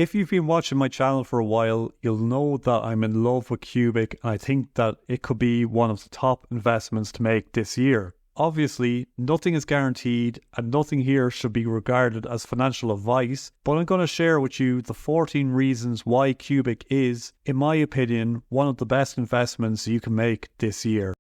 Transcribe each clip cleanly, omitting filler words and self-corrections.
If you've been watching my channel for a while, you'll know that I'm in love with QUBIC and I think that it could be one of the top investments to make this year. Obviously, nothing is guaranteed and nothing here should be regarded as financial advice, but I'm going to share with you the 14 reasons why QUBIC is, in my opinion, one of the best investments you can make this year.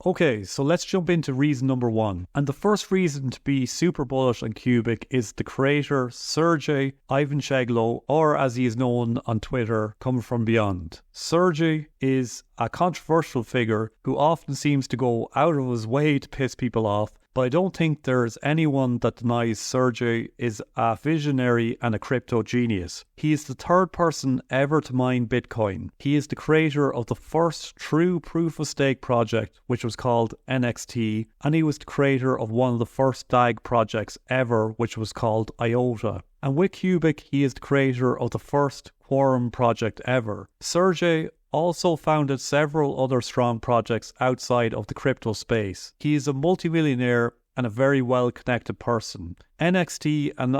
Okay, so let's jump into reason number 1. And the first reason to be super bullish on QUBIC is the creator, Sergey Ivancheglo, or as he is known on Twitter, Come From Beyond. Sergey is a controversial figure who often seems to go out of his way to piss people off, but I don't think there's anyone that denies Sergey is a visionary and a crypto genius. He is the third person ever to mine Bitcoin. He is the creator of the first true proof-of-stake project, which was called NXT, and he was the creator of one of the first DAG projects ever, which was called IOTA. And with QUBIC, he is the creator of the first Quorum project ever. Sergey also founded several other strong projects outside of the crypto space. He is a multimillionaire and a very well-connected person. NXT and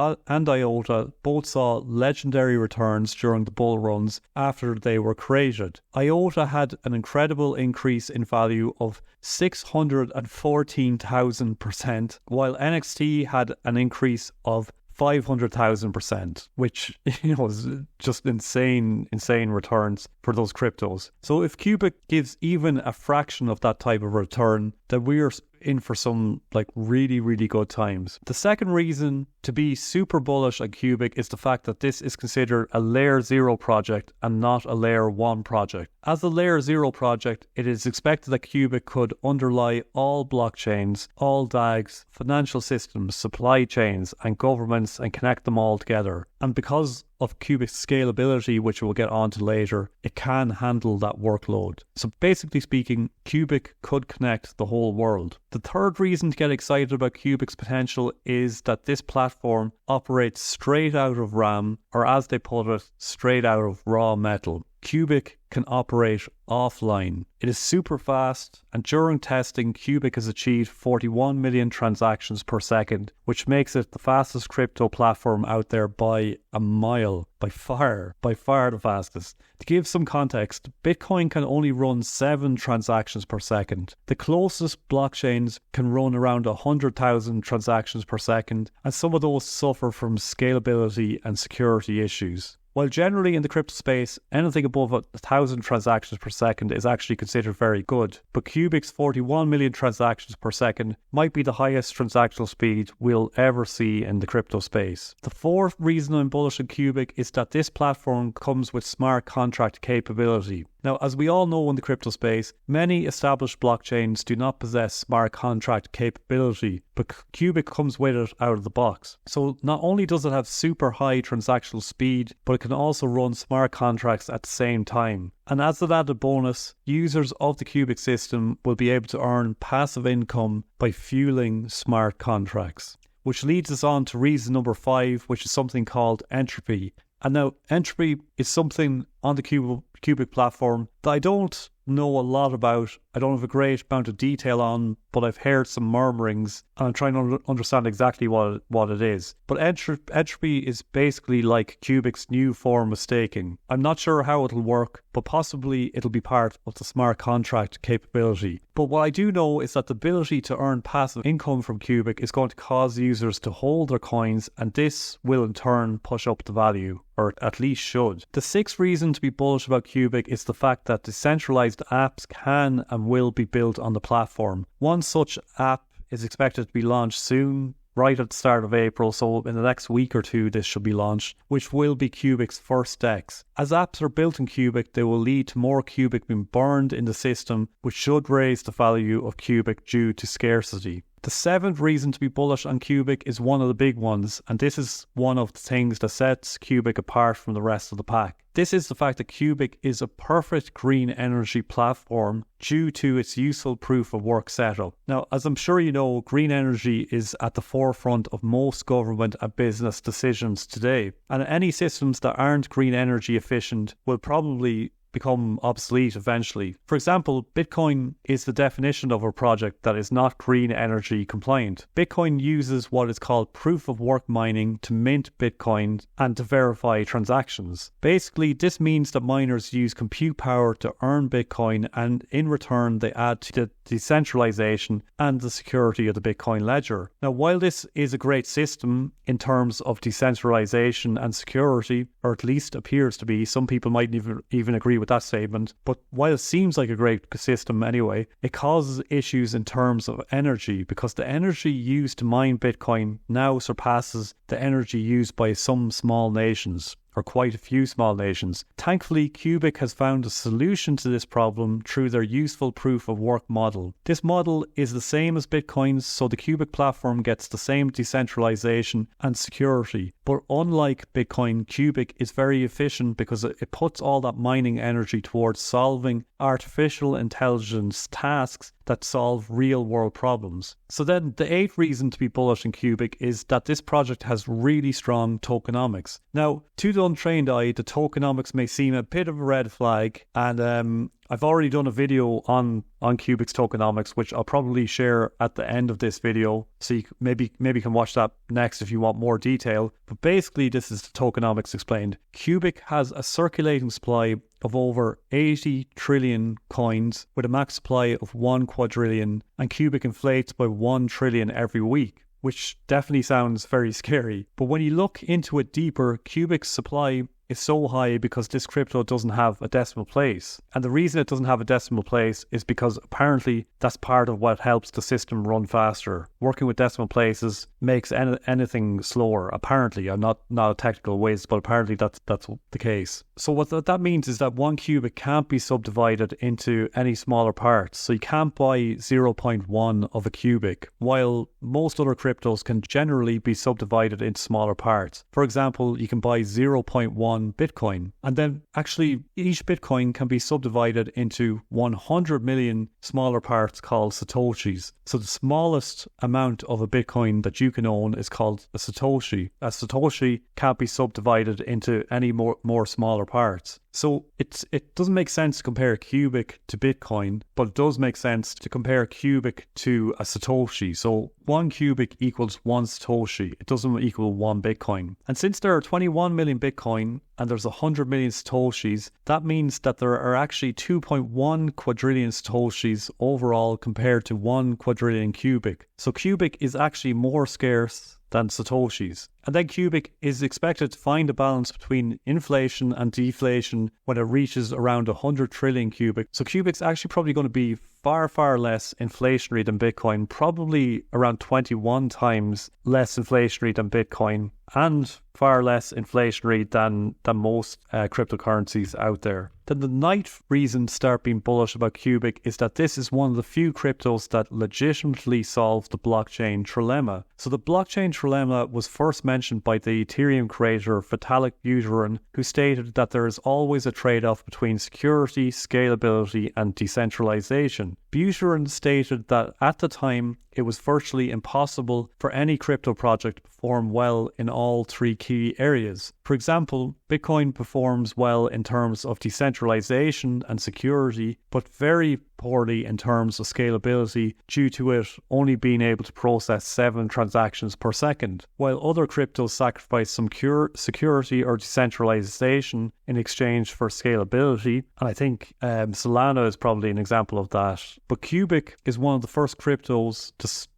IOTA both saw legendary returns during the bull runs after they were created. IOTA had an incredible increase in value of 614,000%, while NXT had an increase of 500,000%, which, is just insane returns for those cryptos. So if QUBIC gives even a fraction of that type of return, then we're in for some really good times. The second reason to be super bullish on QUBIC is the fact that this is considered a layer 0 project and not a layer 1 project. As a layer 0 project, it is expected that QUBIC could underlie all blockchains, all DAGs, financial systems, supply chains and governments and connect them all together. And because of QUBIC's scalability, which we'll get onto later, it can handle that workload. So basically speaking, QUBIC could connect the whole world. The third reason to get excited about QUBIC's potential is that this platform operates straight out of RAM, or as they put it, straight out of raw metal. QUBIC can operate offline. It is super fast, and during testing, QUBIC has achieved 41 million transactions per second, which makes it the fastest crypto platform out there by a mile, by far the fastest. To give some context, Bitcoin can only run 7 transactions per second. The closest blockchains can run around 100,000 transactions per second, and some of those suffer from scalability and security issues. While generally in the crypto space, anything above 1,000 transactions per second is actually considered very good, but QUBIC's 41 million transactions per second might be the highest transactional speed we'll ever see in the crypto space. The fourth reason I'm bullish on QUBIC is that this platform comes with smart contract capability. Now, as we all know in the crypto space, many established blockchains do not possess smart contract capability, but QUBIC comes with it out of the box. So not only does it have super high transactional speed, but it can also run smart contracts at the same time. And as an added bonus, users of the QUBIC system will be able to earn passive income by fueling smart contracts. Which leads us on to reason number 5, which is something called entropy. And now, entropy is something on the QUBIC platform that I don't know a lot about. I don't have a great amount of detail on, but I've heard some murmurings and I'm trying to understand exactly what it is. But entropy is basically like QUBIC's new form of staking. I'm not sure how it'll work, but possibly it'll be part of the smart contract capability. But what I do know is that the ability to earn passive income from QUBIC is going to cause users to hold their coins, and this will in turn push up the value, or at least should. The sixth reason to be bullish about QUBIC is the fact that decentralized apps can and will be built on the platform. One such app is expected to be launched soon, right at the start of April, so in the next week or two this should be launched, which will be QUBIC's first DEX. As apps are built in QUBIC, they will lead to more QUBIC being burned in the system, which should raise the value of QUBIC due to scarcity. The seventh reason to be bullish on QUBIC is one of the big ones, and this is one of the things that sets QUBIC apart from the rest of the pack. This is the fact that QUBIC is a perfect green energy platform due to its useful proof of work setup. Now, as I'm sure you know, green energy is at the forefront of most government and business decisions today, and any systems that aren't green energy efficient will probably become obsolete eventually. For example, Bitcoin is the definition of a project that is not green energy compliant. Bitcoin uses what is called proof of work mining to mint Bitcoin and to verify transactions. Basically, this means that miners use compute power to earn Bitcoin, and in return they add to the decentralization and the security of the Bitcoin ledger. Now, while this is a great system in terms of decentralization and security, or at least appears to be, some people might even agree with that statement, but while it seems like a great system anyway, it causes issues in terms of energy, because the energy used to mine Bitcoin now surpasses the energy used by some small nations, or quite a few small nations. Thankfully, QUBIC has found a solution to this problem through their useful proof of work model. This model is the same as Bitcoin's, so the QUBIC platform gets the same decentralization and security. But unlike Bitcoin, QUBIC is very efficient because it puts all that mining energy towards solving artificial intelligence tasks that solve real world problems. So then the eighth reason to be bullish in QUBIC is that this project has really strong tokenomics. Now, to the untrained eye, the tokenomics may seem a bit of a red flag, and I've already done a video on QUBIC's tokenomics, which I'll probably share at the end of this video, so you maybe can watch that next if you want more detail. But basically, this is the tokenomics explained. QUBIC has a circulating supply of over 80 trillion coins with a max supply of 1 quadrillion, and QUBIC inflates by 1 trillion every week, which definitely sounds very scary. But when you look into it deeper, QUBIC's supply is so high because this crypto doesn't have a decimal place. And the reason it doesn't have a decimal place is because apparently that's part of what helps the system run faster. Working with decimal places makes anything slower. Apparently, I'm not a technical whiz, but apparently that's the case. So what that means is that 1 QUBIC can't be subdivided into any smaller parts. So you can't buy 0.1 of a QUBIC, while most other cryptos can generally be subdivided into smaller parts. For example, you can buy 0.1 Bitcoin, and then actually each Bitcoin can be subdivided into 100 million smaller parts called Satoshis. So the smallest amount of a Bitcoin that you can own is called a Satoshi. A Satoshi can't be subdivided into any more smaller parts. So it doesn't make sense to compare QUBIC to Bitcoin, but it does make sense to compare QUBIC to a Satoshi. So 1 QUBIC equals 1 Satoshi. It doesn't equal 1 Bitcoin. And since there are 21 million Bitcoin and there's 100 million Satoshis, that means that there are actually 2.1 quadrillion Satoshis overall compared to 1 quadrillion QUBIC. So QUBIC is actually more scarce than Satoshis. And then QUBIC is expected to find a balance between inflation and deflation when it reaches around 100 trillion QUBIC. So QUBIC's actually probably going to be far less inflationary than Bitcoin, probably around 21 times less inflationary than Bitcoin, and far less inflationary than most cryptocurrencies out there. Then the ninth reason to start being bullish about QUBIC is that this is one of the few cryptos that legitimately solve the blockchain trilemma. So the blockchain trilemma was first mentioned by the Ethereum creator Vitalik Buterin, who stated that there is always a trade-off between security, scalability, and decentralization. Buterin stated that at the time, it was virtually impossible for any crypto project to perform well in all three key areas. For example, Bitcoin performs well in terms of decentralization and security, but very poorly in terms of scalability due to it only being able to process 7 transactions per second, while other cryptos sacrifice some security or decentralization in exchange for scalability. And I think Solana is probably an example of that. But QUBIC is one of the first cryptos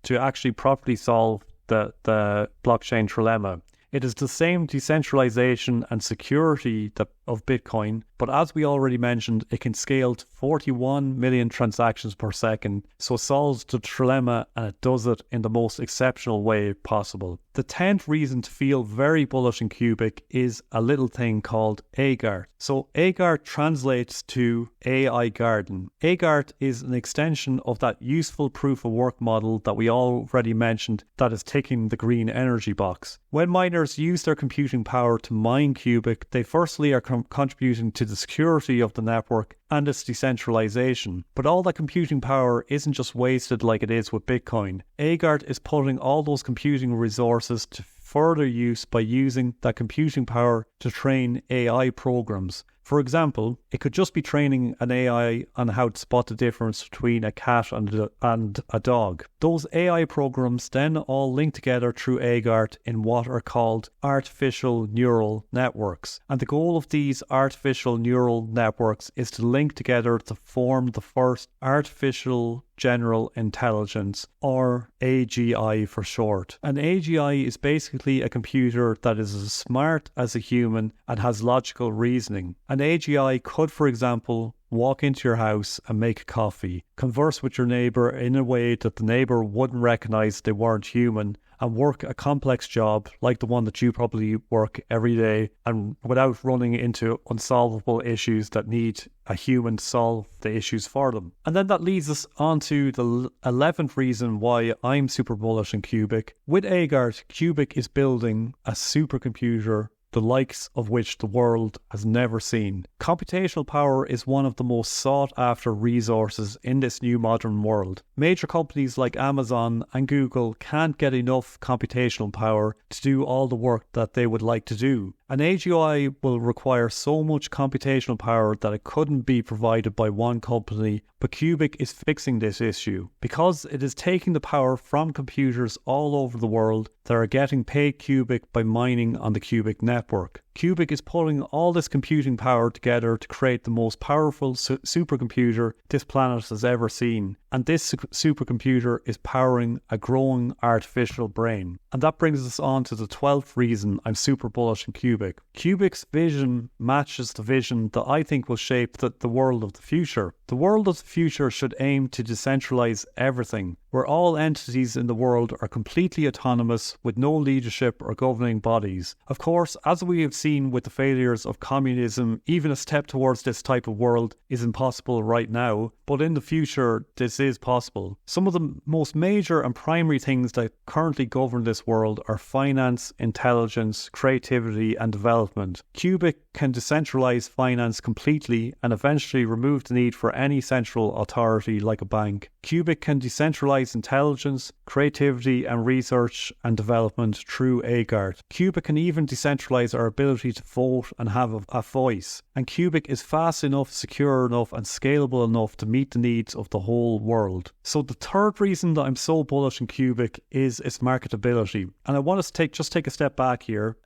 to actually properly solve the blockchain trilemma. It is the same decentralization and security of Bitcoin, but as we already mentioned, it can scale to 41 million transactions per second, so it solves the trilemma and it does it in the most exceptional way possible. The 10th reason to feel very bullish in QUBIC is a little thing called AGART. So AGART translates to AI Garden. AGART is an extension of that useful proof of work model that we already mentioned that is ticking the green energy box. When miners use their computing power to mine QUBIC, they firstly are contributing to the security of the network and its decentralization. But all that computing power isn't just wasted like it is with Bitcoin. AGART is putting all those computing resources to further use by using that computing power to train AI programs. For example, it could just be training an AI on how to spot the difference between a cat and a dog. Those AI programs then all link together through AGART in what are called artificial neural networks. And the goal of these artificial neural networks is to link together to form the first artificial general intelligence, or AGI for short. An AGI is basically a computer that is as smart as a human and has logical reasoning. An AGI could, for example, walk into your house and make a coffee, converse with your neighbour in a way that the neighbour wouldn't recognise they weren't human, and work a complex job like the one that you probably work every day, and without running into unsolvable issues that need a human to solve the issues for them. And then that leads us on to the 11th reason why I'm super bullish on QUBIC. With AGART, QUBIC is building a supercomputer the likes of which the world has never seen. Computational power is one of the most sought after resources in this new modern world. Major companies like Amazon and Google can't get enough computational power to do all the work that they would like to do. An AGI will require so much computational power that it couldn't be provided by one company, but QUBIC is fixing this issue because it is taking the power from computers all over the world that are getting paid QUBIC by mining on the QUBIC network. QUBIC is pulling all this computing power together to create the most powerful supercomputer this planet has ever seen. And this supercomputer is powering a growing artificial brain. And that brings us on to the 12th reason I'm super bullish on QUBIC. QUBIC's vision matches the vision that I think will shape the world of the future. The world of the future should aim to decentralize everything, where all entities in the world are completely autonomous with no leadership or governing bodies. Of course, as we have seen with the failures of communism, even a step towards this type of world is impossible right now, but in the future this is possible. Some of the most major and primary things that currently govern this world are finance, intelligence, creativity and development. QUBIC can decentralize finance completely and eventually remove the need for any central authority like a bank. QUBIC can decentralize intelligence, creativity and research and development through AGART. QUBIC can even decentralize our ability to vote and have a voice. And QUBIC is fast enough, secure enough and scalable enough to meet the needs of the whole world. So the third reason that I'm so bullish on QUBIC is its marketability. And I want to take a step back here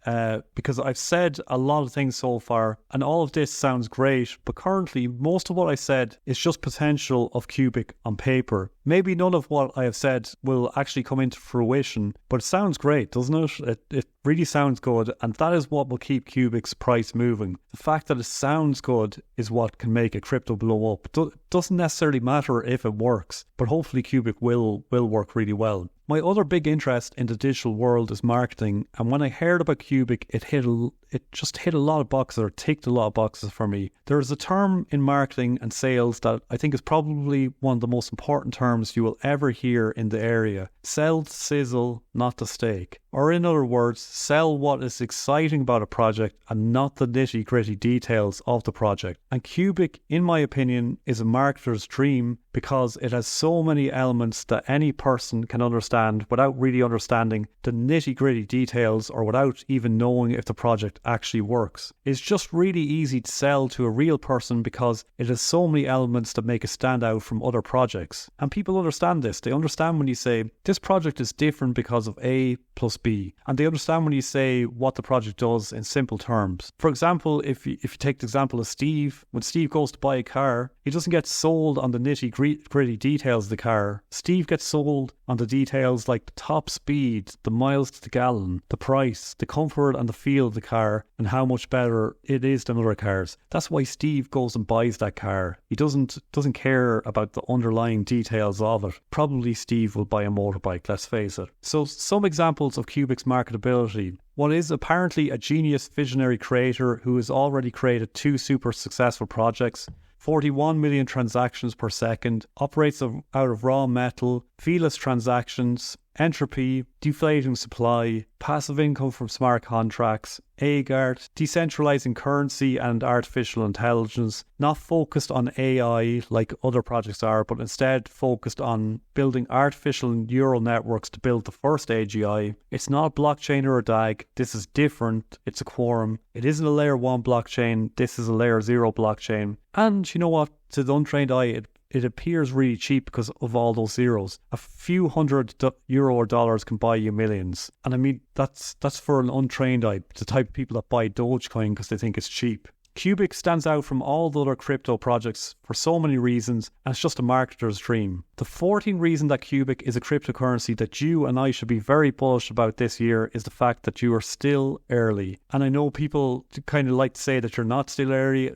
because I've said a lot of things so far and all of this sounds great, but currently most of what I said is just potential of QUBIC on paper. Maybe none of what I have said will actually come into fruition, but it sounds great, doesn't it? It really sounds good, and that is what will keep QUBIC's price moving. The fact that it sounds good is what can make a crypto blow up. Doesn't necessarily matter if it works, but hopefully QUBIC will work really well. My other big interest in the digital world is marketing, and when I heard about QUBIC, it just hit a lot of boxes, or ticked a lot of boxes for me. There is a term in marketing and sales that I think is probably one of the most important terms you will ever hear in the area. Sell to sizzle, not to steak. Or in other words, sell what is exciting about a project and not the nitty-gritty details of the project. And QUBIC, in my opinion, is a marketer's dream because it has so many elements that any person can understand without really understanding the nitty-gritty details or without even knowing if the project actually works. It's just really easy to sell to a real person because it has so many elements that make it stand out from other projects. And people understand this. They understand when you say, this project is different because of A plus B. And they understand when you say what the project does in simple terms. For example, if you take the example of Steve, when Steve goes to buy a car, he doesn't get sold on the nitty-gritty details of the car. Steve gets sold on the details like the top speed, the miles to the gallon, the price, the comfort and the feel of the car, and how much better it is than other cars. That's why Steve goes and buys that car. He doesn't care about the underlying details of it. Probably Steve will buy a motorbike, let's face it. So some examples of QUBIC's marketability. One is apparently a genius visionary creator who has already created 2 super successful projects, 41 million transactions per second, operates out of raw metal, feeless transactions, entropy, deflating supply, passive income from smart contracts, AGART, decentralizing currency and artificial intelligence, not focused on AI like other projects are, but instead focused on building artificial neural networks to build the first AGI. It's not a blockchain or a DAG. This is different. It's a Quorum. It isn't a layer 1 blockchain. This is a layer 0 blockchain. And you know what? To the untrained eye, it appears really cheap because of all those zeros. A few €100 or dollars can buy you millions. And I mean, that's for an untrained eye, the type of people that buy Dogecoin because they think it's cheap. QUBIC stands out from all the other crypto projects for so many reasons, and it's just a marketer's dream. The 14th reason that QUBIC is a cryptocurrency that you and I should be very bullish about this year is the fact that you are still early. And I know people kind of like to say that you're not still early,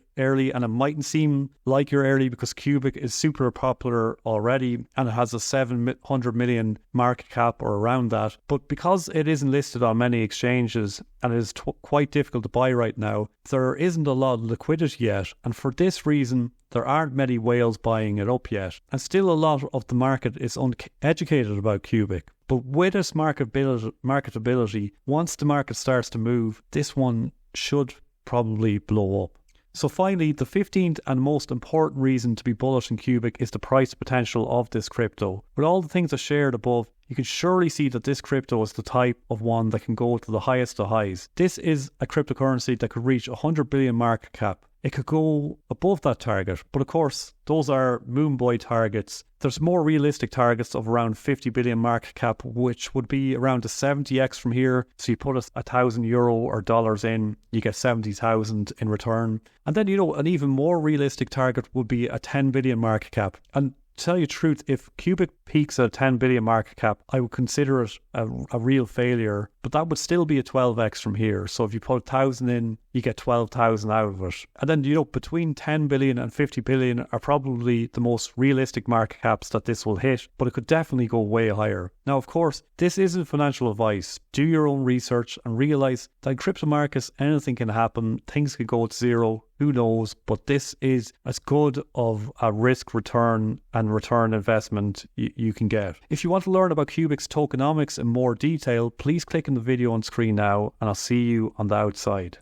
and it mightn't seem like you're early because QUBIC is super popular already and it has a 700 million market cap or around that. But because it isn't listed on many exchanges and it is quite difficult to buy right now, there isn't a lot of liquidity yet. And for this reason, there aren't many whales buying it up yet. And still a lot of the market is uneducated about QUBIC. But with its marketability, once the market starts to move, this one should probably blow up. So finally, the 15th and most important reason to be bullish in QUBIC is the price potential of this crypto. With all the things I shared above, you can surely see that this crypto is the type of one that can go to the highest of highs. This is a cryptocurrency that could reach 100 billion market cap. It could go above that target, but of course, those are moon boy targets. There's more realistic targets of around 50 billion market cap, which would be around a 70x from here. So you put €1,000 or dollars in, you get 70,000 in return. And then, an even more realistic target would be a 10 billion market cap. And to tell you the truth, if QUBIC peaks at a 10 billion market cap, I would consider it a real failure, but that would still be a 12x from here. So if you put 1,000 in, you get 12,000 out of it. And then, between 10 billion and 50 billion are probably the most realistic market caps that this will hit, but it could definitely go way higher. Now, of course, this isn't financial advice. Do your own research and realize that in crypto markets, anything can happen. Things could go to zero. Who knows? But this is as good of a risk return and return investment you can get. If you want to learn about QUBIC's tokenomics in more detail, please click on the video on screen now, and I'll see you on the outside.